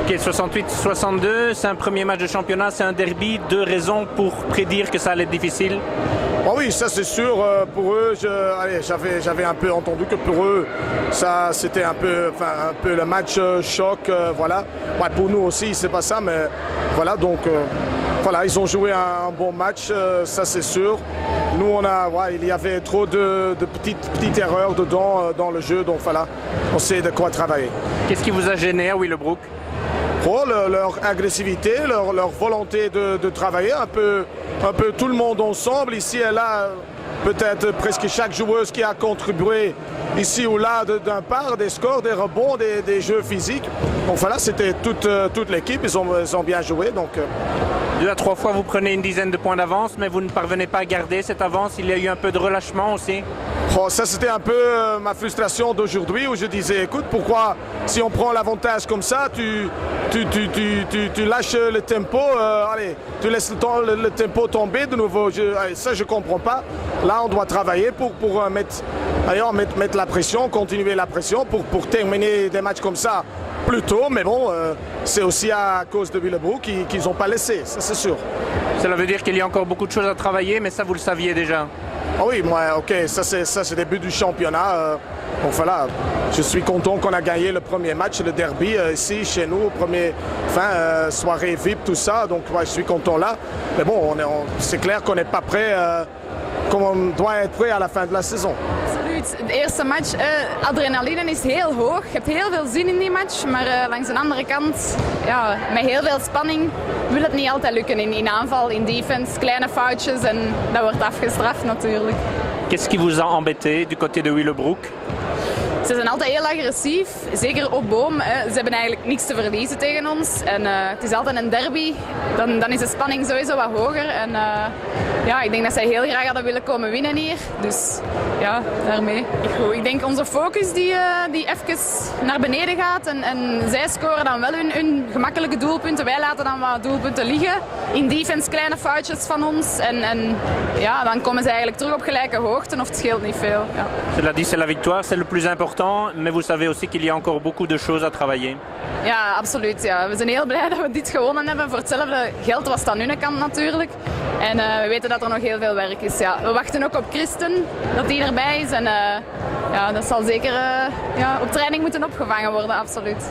Ok, 68-62, c'est un premier match de championnat, c'est un derby. Deux raisons pour prédire que ça allait être difficile. Bon, oui, ça c'est sûr. Pour eux, j'avais un peu entendu que pour eux, ça c'était un peu le match choc. Voilà. Ouais, pour nous aussi, c'est pas ça, mais voilà. Donc voilà, ils ont joué un bon match, ça c'est sûr. Nous, il y avait trop de petites erreurs dedans dans le jeu, donc voilà, on sait de quoi travailler. Qu'est-ce qui vous a gêné à Willebroek? Leur agressivité, leur volonté de travailler un peu tout le monde ensemble, ici et là, peut-être presque chaque joueuse qui a contribué ici ou là d'un part, des scores, des rebonds, des jeux physiques. Donc voilà, c'était toute l'équipe, ils ont bien joué. Donc, 2 à 3 fois, vous prenez une dizaine de points d'avance, mais vous ne parvenez pas à garder cette avance. Il y a eu un peu de relâchement aussi. Ça, c'était un peu ma frustration d'aujourd'hui où je disais, écoute, pourquoi si on prend l'avantage comme ça, tu lâches le tempo, tu laisses le tempo tomber de nouveau. Ça, je ne comprends pas. Là, on doit travailler pour mettre la pression, continuer la pression pour terminer des matchs comme ça plus tôt. Mais bon, c'est aussi à cause de Willebroek qu'ils n'ont pas laissé, ça c'est sûr. Cela veut dire qu'il y a encore beaucoup de choses à travailler, mais ça, vous le saviez déjà. Ah oui, moi, ok, ça c'est le début du championnat. Donc voilà, je suis content qu'on a gagné le premier match, le derby ici chez nous, soirée VIP, tout ça. Donc ouais, je suis content là. Mais bon, c'est clair qu'on n'est pas prêt, comme on doit être prêt à la fin de la saison. Absoluut. De eerste match, adrenaline is heel hoog. Je hebt heel veel zin in die match, maar langs de andere kant, ja, met heel veel spanning wil het niet altijd lukken in aanval, in defense, kleine foutjes en dat wordt afgestraft natuurlijk. Qu'est-ce qui vous a embêté du côté de Willebroek? Ze zijn altijd heel agressief, zeker op boom. Ze hebben eigenlijk niks te verliezen tegen ons. En het is altijd een derby, dan is de spanning sowieso wat hoger. En ja, ik denk dat zij heel graag hadden willen komen winnen hier. Dus ja, daarmee. Goed, ik denk onze focus die even naar beneden gaat. En zij scoren dan wel hun gemakkelijke doelpunten. Wij laten dan wat doelpunten liggen. In defense kleine foutjes van ons. En ja, dan komen ze eigenlijk terug op gelijke hoogte of het scheelt niet veel. Ja. Cela dit, c'est la victoire, c'est le plus important. Mais vous savez aussi qu'il y a encore beaucoup de choses à travailler. Ja, absoluut. Ja. We zijn heel blij dat we dit gewonnen hebben. Voor hetzelfde geld was het aan hun kant natuurlijk. En we weten dat er nog heel veel werk is. Ja. We wachten ook op Kristen, dat die erbij is. En ja, dat zal zeker op training moeten opgevangen worden, absoluut.